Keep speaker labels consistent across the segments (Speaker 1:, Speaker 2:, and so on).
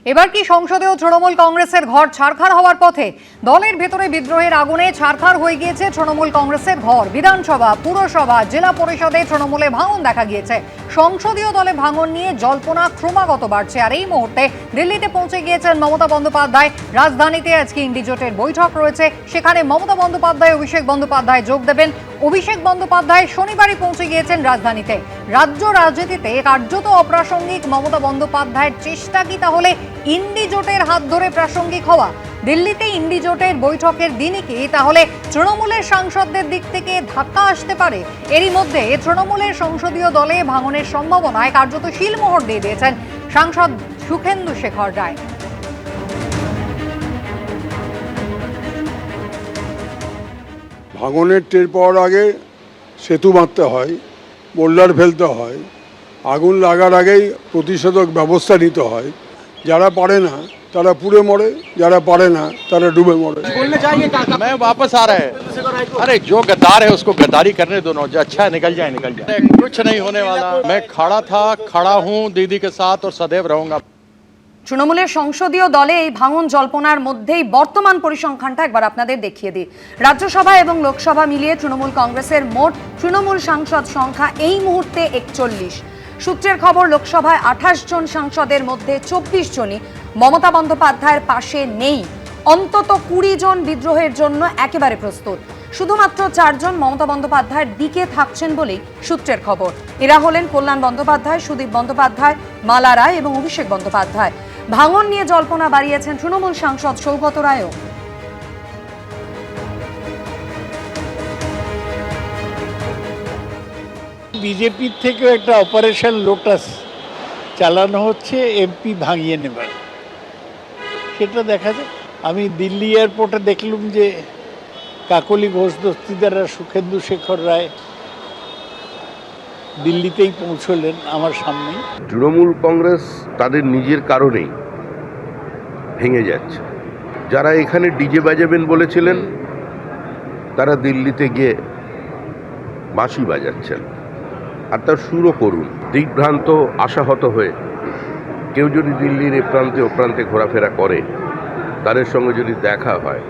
Speaker 1: এবার কি সংসদেও তৃণমূল কংগ্রেসের ঘর ছারখার হওয়ার পথে? দলের ভেতরে বিদ্রোহের আগুনে ছারখার হয়ে গিয়েছে তৃণমূল কংগ্রেসের ঘর। বিধানসভা, পুরসভা, জেলা পরিষদে তৃণমূলে ভাঙন দেখা গিয়েছে। সংসদীয় দলে ভাঙন নিয়ে জল্পনা ক্রমাগত বাড়ছে। আর এই মুহূর্তে দিল্লিতে পৌঁছে গিয়েছেন মমতা বন্দ্যোপাধ্যায়। রাজধানীতে আজকে ইন্ডিজোটের বৈঠক রয়েছে, সেখানে মমতা বন্দ্যোপাধ্যায়, অভিষেক বন্দ্যোপাধ্যায় যোগ দেবেন। অভিষেক বন্দ্যোপাধ্যায় শনিবারই পৌঁছে গিয়েছেন রাজধানীতে। রাজ্য রাজনীতিতে কার্যত অপ্রাসঙ্গিক মমতা বন্দ্যোপাধ্যায়ের চেষ্টা কি তাহলে ইন্ডিজোটের হাত ধরে প্রাসঙ্গিক হওয়া? দিল্লিতে ইন্ডিজোটের বৈঠকের দিনই কি তাহলে তৃণমূলের সাংসদদের দিক থেকে ধাক্কা আসতে পারে? এরই মধ্যে তৃণমূলের সংসদীয় দলে ভাঙনের সম্ভাবনায় কার্যত শিলমোহর দিয়ে দিয়েছেন সাংসদ সুখেন্দু শেখর রায়।
Speaker 2: ভাঙনের টের পাওয়ার আগে সেতু বাঁধতে হয়, বোল্ডার ফেলতে হয়, আগুন লাগার আগেই প্রতিষেধক ব্যবস্থা নিতে হয়। যারা পারে না তারা পুড়ে মরে, যারা পারে না তারা ডুবে মরে।
Speaker 3: मैं वापस आ रहा है। अरे जो गद्दार है उसको गद्दारी करने दो ना, जो अच्छा है निकल जाए निकल जाए। कुछ नहीं होने वाला। मैं खड़ा हूँ दीदी के साथ और सदैव रहूंगा।
Speaker 1: তৃণমূলের সংসদীয় দলে এই ভাঙন জল্পনার মধ্যেই বর্তমান পরিসংখ্যানটা একবার আপনাদের দেখিয়ে দিই। রাজ্যসভা এবং লোকসভা মিলিয়ে তৃণমূল কংগ্রেসের মোট তৃণমূল সাংসদ সংখ্যা এই মুহূর্তে 41। সূত্রের খবর, লোকসভায় 28 জন সাংসদের মধ্যে 24 জনই মমতা বন্দ্যোপাধ্যায়ের পাশে নেই। অন্তত 20 জন বিদ্রোহের জন্য একেবারে প্রস্তুত। শুধুমাত্র 4 জন মমতা বন্দ্যোপাধ্যায়ের দিকে থাকছেন বলেই সূত্রের খবর। এরা হলেন কল্যাণ বন্দ্যোপাধ্যায়, সুদীপ বন্দ্যোপাধ্যায়, মালা রায় এবং অভিষেক বন্দ্যোপাধ্যায়। ভাঙন নিয়ে জল্পনা বাড়িয়েছেন তৃণমূল সাংসদ সৌগত রায়ও।
Speaker 4: বিজেপির থেকেও একটা অপারেশন লোটাস চালানো হচ্ছে এমপি ভাঙিয়ে নেবার, সেটা দেখা যায়। আমি দিল্লি এয়ারপোর্টে দেখলুম যে কাকলি ঘোষ দস্তিদাররা সুখেন্দু শেখর রায় দিল্লিতেই পৌঁছলেন আমার সামনেই।
Speaker 5: তৃণমূল কংগ্রেস তাদের নিজের কারণেই ভেঙে যাচ্ছে। যারা এখানে ডিজে বাজাবেন বলেছিলেন তারা দিল্লিতে গিয়ে বাঁশি বাজাচ্ছেন, আর তার সুরও করুন। দিগ্ভ্রান্ত, আশাহত হয়ে কেউ যদি দিল্লির এ প্রান্তে ও প্রান্তে ঘোরাফেরা করে, তাদের সঙ্গে যদি দেখা হয়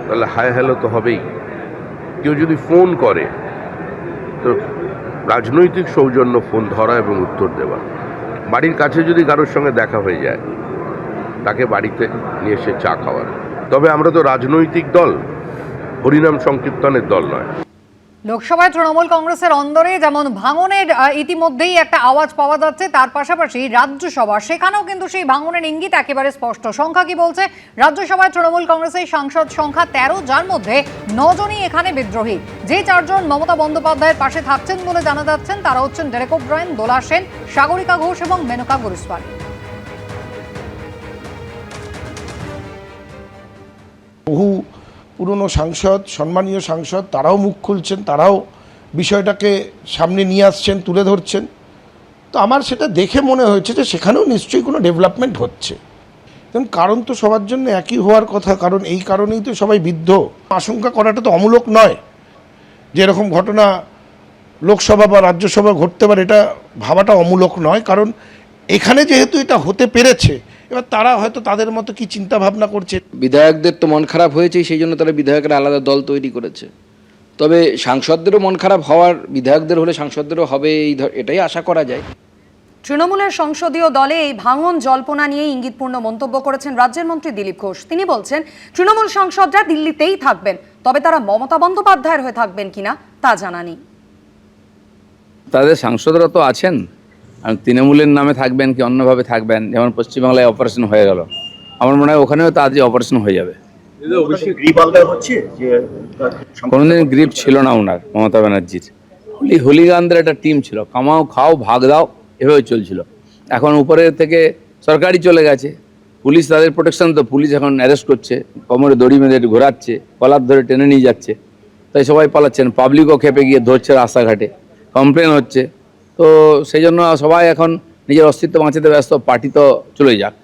Speaker 5: তাহলে হাই হ্যালো তো হবেই। কেউ যদি ফোন করে তো রাজনৈতিক সৌজন্য ফোন ধরা এবং উত্তর দেওয়া। বাড়ির কাছে যদি কারোর সঙ্গে দেখা হয়ে যায় তাকে বাড়িতে নিয়ে এসে চা খাওয়ার। তবে আমরা তো রাজনৈতিক দল, হরিনাম সংকীর্তনের দল নয়।
Speaker 1: লোকসভায় তৃণমূল কংগ্রেসের অন্দরে যেমন ভাঙনের ইতিমধ্যেই একটা আওয়াজ পাওয়া যাচ্ছে, তার পাশাপাশি রাজ্যসভা, সেখানেও কিন্তু সেই ভাঙনের ইঙ্গিত একেবারে স্পষ্ট। সংখ্যা কি বলছে? রাজ্যসভায় তৃণমূল কংগ্রেসের সাংসদ সংখ্যা 13, যার মধ্যে 9 জনই এখানে বিদ্রোহী। যে 4 জন মমতা বন্দ্যোপাধ্যায়ের পাশে থাকছেন বলে জানা যাচ্ছেন তারা হচ্ছেন ডেরেক ওব্রায়েন, দোলা সেন, সাগরিকা ঘোষ এবং মেনকা গুরুসওয়াল।
Speaker 6: বহু পুরনো সাংসদ, সম্মানীয় সাংসদ, তারাও মুখ খুলছেন, তারাও বিষয়টাকে সামনে নিয়ে আসছেন, তুলে ধরছেন। তো আমার সেটা দেখে মনে হয়েছে যে সেখানেও নিশ্চয়ই কোনো ডেভেলপমেন্ট হচ্ছে। কারণ তো সবার জন্য একই হওয়ার কথা, কারণ এই কারণেই তো সবাই বিদ্ধ। আশঙ্কা করাটা তো অমূলক নয় যে এরকম ঘটনা লোকসভা বা রাজ্যসভা ঘটতে পারে, এটা ভাবাটা অমূলক নয়। কারণ এখানে যেহেতু এটা হতে পেরেছে, এবার তারা হয়তো তাদের মতো কি চিন্তা ভাবনা করছে।
Speaker 7: বিধায়কদের তো মন খারাপ হয়েছে, সেই জন্য তারা বিধায়কের আলাদা দল তৈরি করেছে। তবে সাংসদদেরও মন খারাপ হওয়ার, বিধায়কদের হলে সাংসদদেরও হবে, এটাই আশা করা যায়।
Speaker 1: তৃণমূলের সংসদীয় দলে এই ভাঙন জল্পনা নিয়ে ইঙ্গিতপূর্ণ মন্তব্য করেছেন রাজ্যের মন্ত্রী দিলীপ ঘোষ। তিনি বলছেন তৃণমূল সাংসদরা দিল্লিতেই থাকবেন, তবে তারা মমতা বন্দ্যোপাধ্যায়ের হয়ে থাকবেন কিনা তা জানা নেই।
Speaker 8: তাদের সাংসদরা তো আছেন, আর তৃণমূলের নামে থাকবেন কি অন্যভাবে থাকবেন। যেমন পশ্চিমবাংলায় অপারেশন হয়ে গেল, আমার মনে হয় ওখানেও তাড়াতাড়ি অপারেশন হয়ে যাবে। কোনোদিন গ্রিপ ছিল না ওনার, মমতা ব্যানার্জির। হোলিগানদের একটা টিম ছিল, কামাও খাও ভাগ দাও, এভাবে চলছিল। এখন উপরে থেকে সরকারি চলে গেছে, পুলিশ তাদের প্রোটেকশন, তো পুলিশ এখন অ্যারেস্ট করছে, কোমরে দড়ি বেঁধে ঘোরাচ্ছে, কলার ধরে টেনে নিয়ে যাচ্ছে। তাই সবাই পালাচ্ছেন, পাবলিকও খেপে গিয়ে ধরছে রাস্তাঘাটে, কমপ্লেন হচ্ছে। তো সেই জন্য সবাই এখন নিজের অস্তিত্ব বাঁচাতে ব্যস্ত, পার্টি তো চলে যাক।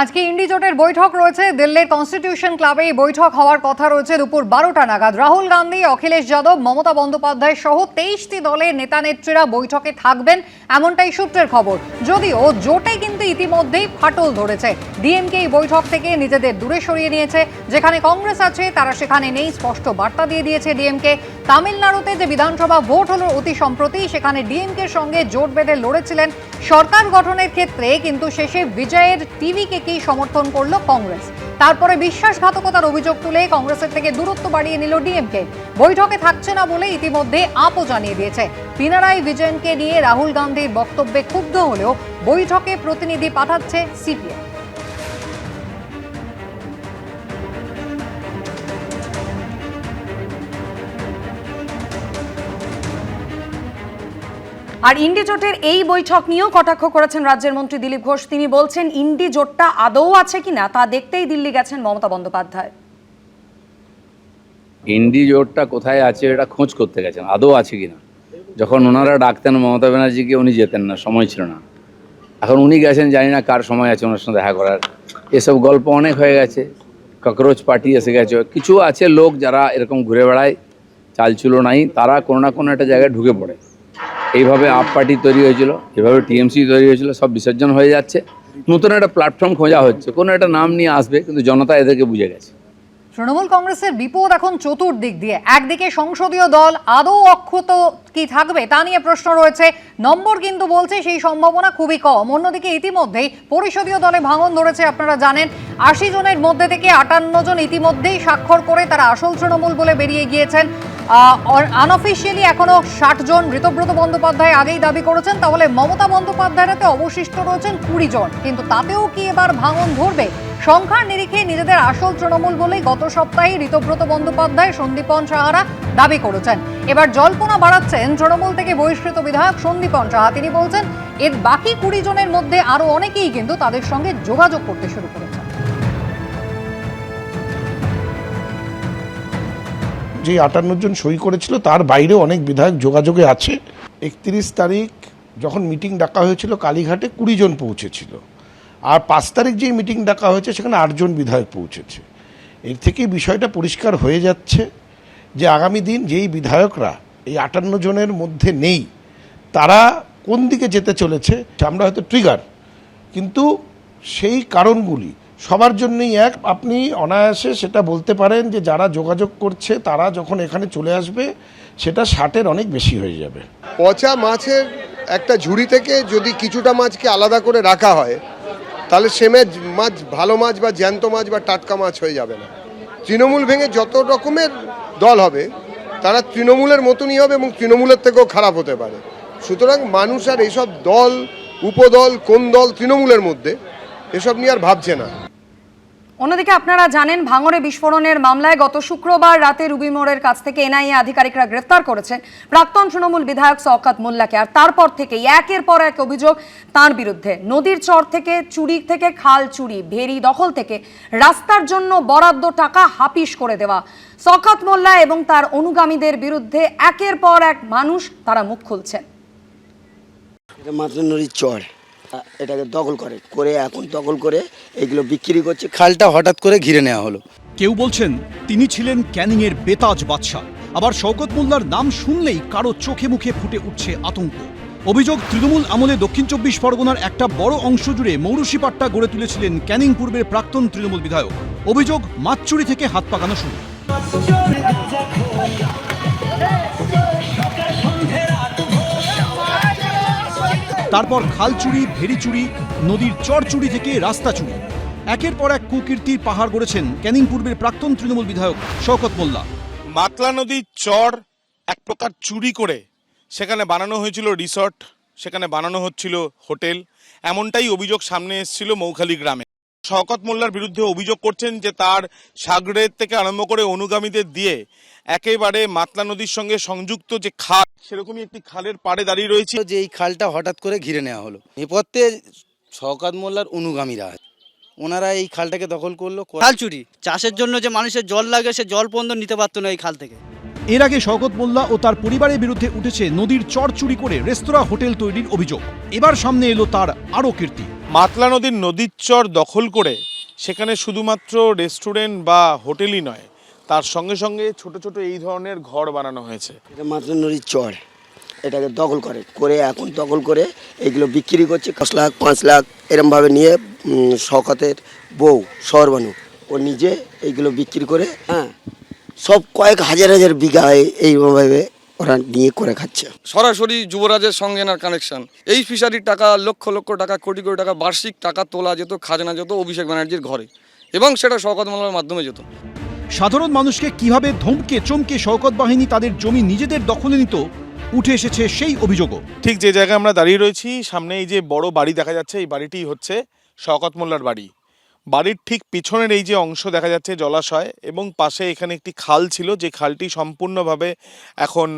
Speaker 1: আজকে ইন্ডি জোটের বৈঠক রয়েছে দিল্লির কনস্টিটিউশন ক্লাবে। এই বৈঠক হওয়ার কথা রয়েছে দুপুর 12টা নাগাদ। রাহুল গান্ধী, অখিলেশ যাদব, মমতা বন্দ্যোপাধ্যায় সহ 23টি দলের নেতা নেত্রীরা বৈঠকে থাকবেন, এমনটাই সূত্রের খবর। যদিও জোটে কিন্তু ইতিমধ্যেই ফাটল ধরেছে। ডিএমকে এই বৈঠক থেকে নিজেদের দূরে সরিয়ে নিয়েছে। যেখানে কংগ্রেস আছে তারা সেখানে নেই, স্পষ্ট বার্তা দিয়ে দিয়েছে ডিএমকে। তামিলনাড়ুতে যে বিধানসভা ভোট হলো অতি সম্প্রতি, সেখানে ডিএমকের সঙ্গে জোট বেঁধে লড়েছিলেন সরকার গঠনের ক্ষেত্রে, কিন্তু শেষে বিজয়ের টিভিকে কি সমর্থন করলো কংগ্রেস। তারপরে বিশ্বাসঘাতকতার অভিযোগ তুলে কংগ্রেসের থেকে দূরত্ব বাড়িয়ে নিল ডিএমকে। বৈঠকে থাকছে না বলে ইতিমধ্যে আপও জানিয়ে দিয়েছে। পিনারাই বিজয়নকে নিয়ে রাহুল গান্ধীর বক্তব্যে ক্ষুব্ধ হলেও বৈঠকে প্রতিনিধি পাঠাচ্ছে সিপিএম।
Speaker 9: আর ইন্ডি জোটের এই বৈঠক নিয়েও কটাক্ষ করেছেন রাজ্যের মন্ত্রী দিলীপ ঘোষ। তিনি বলছেন ইন্ডি জোটটা আদৌ আছে কিনা তা দেখতেই দিল্লি গেছেন মমতা বন্দ্যোপাধ্যায়।
Speaker 8: ইন্ডি জোটটা কোথায় আছে এটা খোঁজ করতে গেছেন, আদৌ আছে কিনা। যখন ওনারা ডাকতেন মমতা ব্যানার্জিকে, উনি যেতেন না, সময় ছিল না। এখন উনি গেছেন, জানি না কার সময় আছে ওনার সঙ্গে দেখা করার। এসব গল্প অনেক হয়ে গেছে। ককরোচ পার্টি এসে গেছে। কিছু আছে লোক যারা এরকম ঘুরে বেড়ায়, চালচুলো নাই, তারা কোনো না কোনো একটা জায়গায় ঢুকে পড়ে। এইভাবে আপ পার্টি তৈরি হয়েছিল, এভাবে টিএমসি তৈরি হয়েছিল, সব বিসর্জন হয়ে যাচ্ছে। নতুন একটা প্ল্যাটফর্ম খোঁজা হচ্ছে, কোনো একটা নাম নিয়ে আসবে, কিন্তু জনতা এদেরকে বুঝে গেছে।
Speaker 1: তৃণমূল কংগ্রেসের বিপদ এখন চতুর্দিক দিয়ে। একদিকে সংসদীয় দল আদৌ অক্ষত কি থাকবে তা নিয়ে প্রশ্ন রয়েছে। নম্বর কিন্তু বলছে সেই সম্ভাবনা খুবই কম। অন্যদিকে ইতিমধ্যেই পরিষদীয় দলে ভাঙন ধরেছে। আপনারা জানেন 80 জনের মধ্যে থেকে 58 জন ইতিমধ্যেই স্বাক্ষর করে তারা আসল তৃণমূল বলে বেরিয়ে গিয়েছেন। আনঅফিসিয়ালি এখনো 60 জন। ঋতব্রত বন্দ্যোপাধ্যায় আগেই দাবি করেছেন, তাহলে মমতা বন্দ্যোপাধ্যায়রাতে অবশিষ্ট রয়েছেন 20 জন। কিন্তু তাতেও কি এবার ভাঙন ধরবে? সংখ্যার নিরিখে নিজেদের আসল তৃণমূল বলেই গত সপ্তাহে ঋতব্রত বন্দ্যোপাধ্যায়, সন্দীপন সাহারা দাবি করেছেন। এবার জল্পনা বাড়াচ্ছেন তৃণমূল থেকে বহিষ্কৃত বিধায়ক সন্দীপন সাহা। তিনি বলছেন এর বাকি 20 জনের মধ্যে আরো অনেকেই কিন্তু তাদের সঙ্গে যোগাযোগ করতে শুরু করেছেন।
Speaker 6: যে 58 জন সই করেছিল তার বাইরে অনেক বিধায়ক যোগাযোগে আছে। 31 তারিখ যখন মিটিং ডাকা হয়েছিল কালীঘাটে 20 জন পৌঁছেছিল। আর 5 তারিখ যেই মিটিং ডাকা হয়েছে সেখানে 8 জন বিধায়ক পৌঁছেছে। এর থেকেই বিষয়টা পরিষ্কার হয়ে যাচ্ছে যে আগামী দিন যেই বিধায়করা এই 58 জনের মধ্যে নেই, তারা কোন দিকে যেতে চলেছে। আমরা হয়তো ট্রিগার, কিন্তু সেই কারণগুলি সবার জন্যই এক। আপনি অনায়াসে সেটা বলতে পারেন যে যারা যোগাযোগ করছে তারা যখন এখানে চলে আসবে সেটা 60-এর অনেক বেশি হয়ে যাবে।
Speaker 10: পচা মাছের একটা ঝুড়ি থেকে যদি কিছুটা মাছকে আলাদা করে রাখা হয়, তাহলে সে মাছ ভালো মাছ বা জ্যান্ত মাছ বা টাটকা মাছ হয়ে যাবে না। তৃণমূল ভেঙে যত রকমের দল হবে তারা তৃণমূলের মতনই হবে এবং তৃণমূলের থেকেও খারাপ হতে পারে। সুতরাং মানুষ আর এইসব দল, উপদল, কোন দল তৃণমূলের মধ্যে, এসব নিয়ে আর ভাবছে না।
Speaker 9: অন্যদিকে আপনারা জানেন ভাঙড়ে বিস্ফোরণের মামলায় গত শুক্রবার রাতে রুবি মোড়ের কাছ থেকে এনআইএ আধিকারিকরা গ্রেফতার করেছেন প্রাক্তন তৃণমূল বিধায়ক শওকত মোল্লাকে। আর তারপর থেকে একের পর এক অভিযোগ তার বিরুদ্ধে। নদীর চর থেকে চুরি থেকে খাল চুরি, ভেরি দখল থেকে রাস্তার জন্য বরাদ্দ টাকা হাপিস করে দেওয়া। শওকত মোল্লা এবং তার অনুগামীদের বিরুদ্ধে একের পর এক মানুষ তারা মুখ খুলছেন।
Speaker 11: এটা মাত্র নদীর চর, এটাকে দখল করে এখন দখল করে এগুলো বিক্রি করছে। খালটা হঠাৎ করে ঘিরে নেওয়া হলো।
Speaker 12: কেউ বলছেন তিনি ছিলেন ক্যানিংয়ের বেতাজ বাদশা, আবার শওকত মোল্লার নাম শুনলেই কারো চোখে মুখে ফুটে উঠছে আতঙ্ক। অভিযোগ তৃণমূল আমলে দক্ষিণ 24 পরগনার একটা বড় অংশ জুড়ে মৌরুসিপাট্টা গড়ে তুলেছিলেন ক্যানিং পূর্বের প্রাক্তন তৃণমূল বিধায়ক। অভিযোগ মাছ চুরি থেকে হাত পাকানো শুরু। তারপর খাল চুরি, ভেরি চুরি, নদীর চর চুরি থেকে রাস্তা চুরি। একের পর এক কুকীর্তির পাহাড় গড়েছেন ক্যানিং পূর্বের প্রাক্তন তৃণমূল বিধায়ক শওকত মোল্লা।
Speaker 13: মাতলা নদীর চর এক প্রকার চুরি করে সেখানে বানানো হয়েছিল রিসর্ট, সেখানে বানানো হচ্ছিল হোটেল, এমনটাই অভিযোগ সামনে এসেছিল মৌখালী গ্রামে। শওকত মোল্লার বিরুদ্ধে অভিযোগ করছেন যে তার সাগরের থেকে আরম্ভ করে অনুগামীদের দিয়ে একেবারে মাতলা নদীর সঙ্গে সংযুক্ত যে খাল, সেরকমই একটি খালের পাড়ে দাঁড়িয়ে রয়েছে।
Speaker 11: যে এই খালটা হঠাৎ করে ঘিরে নেওয়া হলো, নেপথ্যে শওকত মোল্লার অনুগামীরা, ওনারা এই খালটাকে দখল করলো।
Speaker 14: খাল চুরি, চাষের জন্য যে মানুষের জল লাগে সে জল পর্যন্ত নিতে পারতো না এই খাল থেকে।
Speaker 12: এর আগে শওকত মোল্লা ও তার পরিবারের বিরুদ্ধে উঠেছে নদীর চর চুরি করে রেস্তোরাঁ হোটেল তৈরির অভিযোগ। এবার সামনে এলো তার আরও কীর্তি।
Speaker 13: মাতলা নদীর নদীর চর দখল করে সেখানে শুধুমাত্র রেস্টুরেন্ট বা হোটেলই নয়, তার সঙ্গে সঙ্গে ছোট ছোট এই ধরনের ঘর বানানো হয়েছে।
Speaker 11: এটা মাতলা নদীর চর, এটাকে দখল করে এখন দখল করে এইগুলো বিক্রি করছে 10 লাখ 5 লাখ এরমভাবে নিয়ে শওকতের বউ শহরবানু ও নিজে এইগুলো বিক্রি করে, হ্যাঁ, সব কয়েক হাজার হাজার বিঘা এইভাবে ওরা নিয়ে করে খাচ্ছে।
Speaker 14: সরাসরি যুবরাজের সঙ্গে এনার কানেকশন। এই ফিশারির টাকা লক্ষ লক্ষ টাকা, কোটি কোটি টাকা বার্ষিক টাকা তোলা যেত, খাজনা যেত অভিষেক ব্যানার্জির ঘরে, এবং সেটা শওকত মোল্লার মাধ্যমে যেত।
Speaker 12: সাধারণ মানুষকে কিভাবে ধমকে চমকে শওকত বাহিনী তাদের জমি নিজেদের দখলে নিত, উঠে এসেছে সেই অভিযোগও।
Speaker 13: ঠিক যে জায়গায় আমরা দাঁড়িয়ে রয়েছি, সামনে এই যে বড় বাড়ি দেখা যাচ্ছে, এই বাড়িটি হচ্ছে শওকত মোল্লার বাড়ি। বাড়ির ঠিক পিছনের এই যে অংশ দেখা যাচ্ছে জলাশয়, এবং পাশে এখানে একটি খাল ছিল, যে খালটি সম্পূর্ণভাবে এখন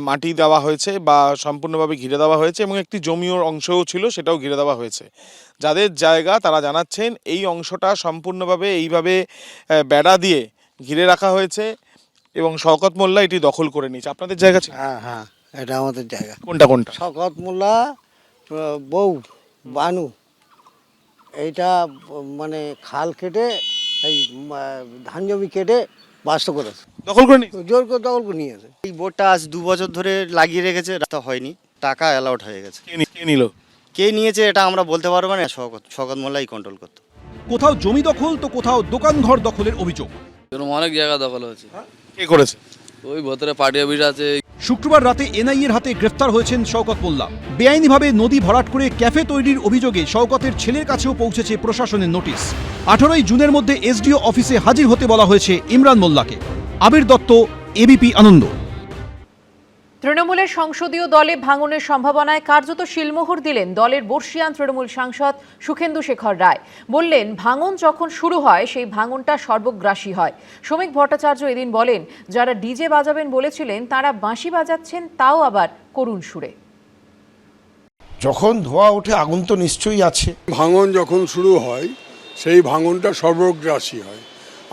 Speaker 13: মাটি দেওয়া হয়েছে বা সম্পূর্ণভাবে ঘিরে দেওয়া হয়েছে, এবং একটি জমিও অংশও ছিল, সেটাও ঘিরে দেওয়া হয়েছে। যাদের জায়গা তারা জানাচ্ছেন এই অংশটা সম্পূর্ণভাবে এইভাবে বেড়া দিয়ে ঘিরে রাখা হয়েছে এবং শওকত মোল্লা এটি দখল করে নিয়েছে। আপনাদের জায়গা ছিল?
Speaker 11: হ্যাঁ হ্যাঁ, এটা আমাদের জায়গা।
Speaker 13: কোনটা কোনটা?
Speaker 11: শওকত মোল্লা বউ বানু এইটা মানে খাল কেটে এই ধান জমি কেটে বাস্ত করেছে,
Speaker 13: দখল করে নিয়েছে,
Speaker 11: জোর করে দখল করে নিয়েছে।
Speaker 15: এই বোর্ডটা আজ 2 বছর ধরে লাগিয়ে রেখেছে, রাস্তা হয়নি, টাকা অ্যালাউড হয়ে গেছে।
Speaker 13: কে নিল?
Speaker 15: কে নিয়েছে এটা আমরা বলতে পারবো না, শওকত মোল্লাই কন্ট্রোল করতো।
Speaker 12: কোথাও জমি দখল তো কোথাও দোকানঘর দখলের অভিযোগ।
Speaker 14: অনেক জায়গা দখল হয়েছে।
Speaker 13: কে করেছে?
Speaker 14: ওই ভেতরে পার্টি অফিস আছে।
Speaker 12: শুক্রবার রাতে এনআইএর হাতে গ্রেফতার হয়েছেন শওকত মোল্লা। বেআইনিভাবে নদী ভরাট করে ক্যাফে তৈরির অভিযোগে শওকতের ছেলের কাছেও পৌঁছেছে প্রশাসনের নোটিশ। 18 জুনের মধ্যে এসডিও অফিসে হাজির হতে বলা হয়েছে ইমরান মোল্লাকে। আবির দত্ত, এবিপি আনন্দ।
Speaker 9: তৃণমূলের সংসদীয় দলে ভাঙনের সম্ভাবনায় কার্যত শিলমোহর দিলেন দলের বর্ষিয়ান তৃণমূল সাংসদ সুখেন্দু শেখর রায়। বললেন, ভাঙন যখন শুরু হয় সেই ভাঙনটা সর্বগ্রাসী হয়। শ্রমিক ভট্টাচার্য এদিন বলেন, যারা ডিজে বাজাবেন বলেছিলেন তারা বাঁশি বাজাচ্ছেন, তাও আবার করুণ সুরে।
Speaker 6: যখন ধোঁয়া ওঠে আগুন তো নিশ্চয়ই আছে।
Speaker 2: ভাঙন যখন শুরু হয় সেই ভাঙনটা সর্বগ্রাসী হয়।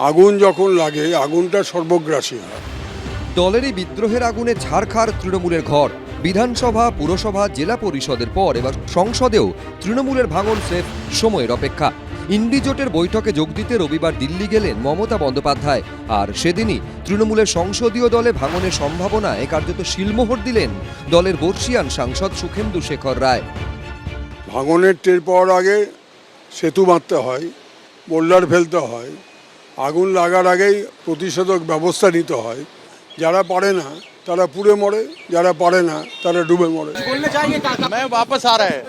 Speaker 2: আগুন যখন লাগে আগুনটা সর্বগ্রাসী হয়।
Speaker 16: দলের এই বিদ্রোহের আগুনে ঝাড়খাড় তৃণমূলের ঘর। বিধানসভা, পুরসভা, জেলা পরিষদের পর এবার সংসদেও তৃণমূলের ভাঙন স্রেফ সময়ের অপেক্ষা। ইন্ডি জোটের বৈঠকে যোগ দিতে রবিবার দিল্লি গেলেন মমতা বন্দ্যোপাধ্যায়, আর সেদিনই তৃণমূলের সংসদীয় দলে ভাঙনের সম্ভাবনায় কার্যত শিলমোহর দিলেন দলের বর্ষিয়ান সাংসদ সুখেন্দু শেখর রায়।
Speaker 2: ভাঙনের টের পাওয়ার আগে সেতু বাঁধতে হয়, বোল্ডার ফেলতে হয়, আগুন লাগার আগেই প্রতিষেধক ব্যবস্থা নিতে হয়। যারা পারে না তারা পুড়ে মরে, যারা পারে না তারা ডুবে মরে।
Speaker 3: मैं वापस आ रहा है।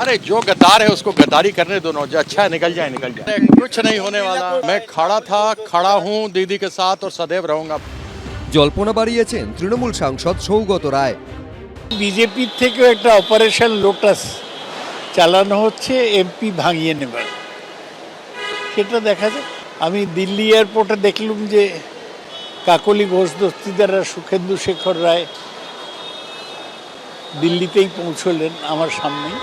Speaker 3: अरे जो गद्दार है उसको गद्दारी करने दो, जो अच्छा है निकल जाए निकल जाए। कुछ नहीं होने वाला। मैं खड़ा था, खड़ा हूँ दीदी के साथ और सदैव रहूंगा।
Speaker 16: জল্পনা বাড়িয়েছেন তৃণমূল সাংসদ সৌগত রায়।
Speaker 4: বিজেপির থেকেও একটা অপারেশন লোটাস চালানো হচ্ছে এমপি ভাঙিয়ে নেবার, সেটা দেখা যায়। আমি দিল্লি এয়ারপোর্টে দেখলুম যে কাকলি ঘোষ দস্তিদাররা সুখেন্দু শেখর রায় দিল্লিতেই পৌঁছলেন আমার সামনেই।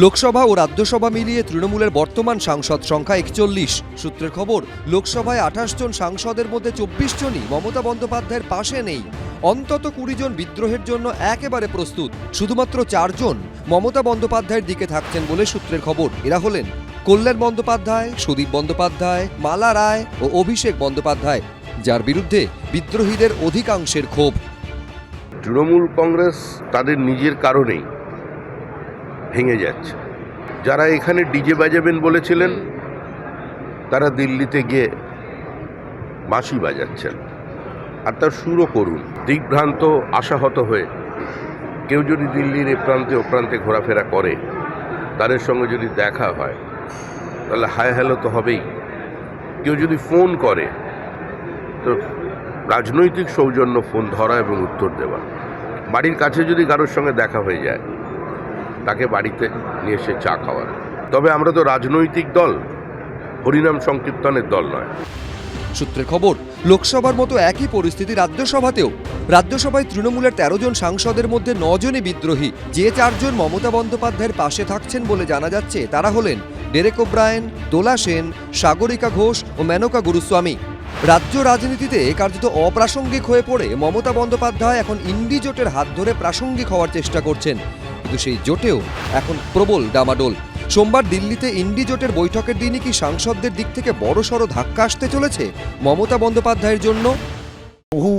Speaker 16: লোকসভা ও রাজ্যসভা মিলিয়ে তৃণমূলের বর্তমান সাংসদ সংখ্যা 41। সূত্রের খবর, লোকসভায় 28 জন সাংসদের মধ্যে 24 জনই মমতা বন্দ্যোপাধ্যায়ের পাশে নেই। অন্তত 20 জন বিদ্রোহের জন্য একেবারে প্রস্তুত। শুধুমাত্র 4 জন মমতা বন্দ্যোপাধ্যায়ের দিকে থাকছেন বলে সূত্রের খবর। এরা হলেন কল্যাণ বন্দ্যোপাধ্যায়, সুদীপ বন্দ্যোপাধ্যায়, মালা রায় ও অভিষেক বন্দ্যোপাধ্যায়, যার বিরুদ্ধে বিদ্রোহীদের অধিকাংশের ক্ষোভ।
Speaker 5: তৃণমূল কংগ্রেস তাদের নিজের কারণেই ভেঙে যাচ্ছে। যারা এখানে ডিজে বাজাবেন বলেছিলেন তারা দিল্লিতে গিয়ে বাঁশি বাজাচ্ছেন, আর তার সুরও করুন। দিগ্ভ্রান্ত, আশাহত হয়ে কেউ যদি দিল্লির এ প্রান্তে ও প্রান্তে ঘোরাফেরা করে, তাদের সঙ্গে যদি দেখা হয় তাহলে হায় হ্যালো তো হবেই। কেউ যদি ফোন করে তো রাজনৈতিক সৌজন্য ফোন ধরা এবং উত্তর দেওয়া। বাড়ির কাছে যদি কারোর সঙ্গে দেখা হয়ে যায় তাকে বাড়িতে নিয়ে এসে চা খাওয়ার। তবে আমরা তো রাজনৈতিক দল, হরিনাম সংকীর্তনের দল নয়।
Speaker 16: সূত্রের খবর, লোকসভার মতো একই পরিস্থিতি রাজ্যসভাতেও। রাজ্যসভায় তৃণমূলের 13 জন সাংসদের মধ্যে 9 জনই বিদ্রোহী। যে 4 জন মমতা বন্দ্যোপাধ্যায়ের পাশে থাকছেন বলে জানা যাচ্ছে তারা হলেন ডেরেক ওব্রায়েন, দোলা সেন, সাগরিকা ঘোষ ও মেনকা গুরুস্বামী। রাজ্য রাজনীতিতে কার্যত অপ্রাসঙ্গিক হয়ে পড়ে মমতা বন্দ্যোপাধ্যায় এখন ইন্ডি জোটের হাত ধরে প্রাসঙ্গিক হওয়ার চেষ্টা করছেন, কিন্তু সেই জোটেও এখন প্রবল ডামাডোল। সোমবার দিল্লিতে ইন্ডি জোটের বৈঠকের দিনই কি সাংসদদের দিক থেকে বড়সড় ধাক্কা আসতে চলেছে মমতা বন্দ্যোপাধ্যায়ের জন্য?
Speaker 6: বহু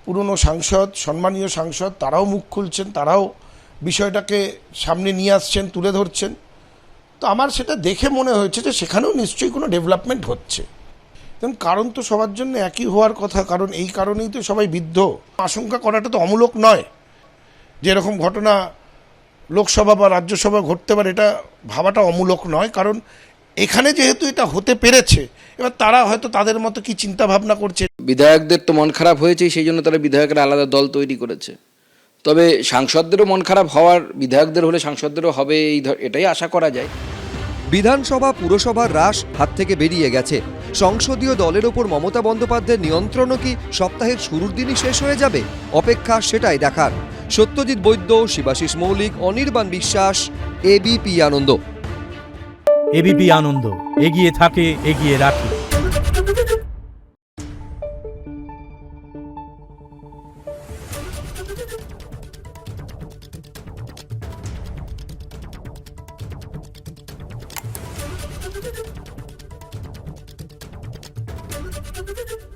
Speaker 6: পুরনো সাংসদ, সম্মানীয় সাংসদ, তারাও মুখ খুলছেন, তারাও বিষয়টাকে সামনে নিয়ে আসছেন, তুলে ধরছেন। তো আমার সেটা দেখে মনে হয়েছে যে সেখানেও নিশ্চয়ই কোনো ডেভেলপমেন্ট হচ্ছে। কারণ তো সবার জন্য একই হওয়ার কথা, কারণ এই কারণেই তো সবাই বিদ্ধ। আশঙ্কা করাটা তো অমূলক নয় যে এরকম ঘটনা লোকসভা বা রাজ্যসভা ঘটতে পারে, এটা ভাবাটা অমূলক নয়। কারণ এখানে যেহেতু এটা হতে পেরেছে, এবার তারা হয়তো তাদের মতো কি চিন্তা ভাবনা করছে।
Speaker 7: বিধায়কদের তো মন খারাপ হয়েছে, সেই জন্য তারা বিধায়কেরা আলাদা দল তৈরি করেছে। তবে সাংসদদেরও মন খারাপ হওয়ার, বিধায়কদের হলে সাংসদদেরও হবে, এটাই আশা করা যায়।
Speaker 16: বিধানসভা পুরসভার রাশ হাত থেকে বেরিয়ে গেছে। সংসদীয় দলের ওপর মমতা বন্দ্যোপাধ্যায়ের নিয়ন্ত্রণও কি সপ্তাহের শুরুর দিনই শেষ হয়ে যাবে? অপেক্ষা সেটাই দেখার। সত্যজিৎ বৈদ্য, শিবাশিস মৌলিক, অনির্বাণ বিশ্বাস, এবিপি আনন্দ।
Speaker 12: এবিপি আনন্দ, এগিয়ে থাকে, এগিয়ে রাখে।
Speaker 1: Thank you.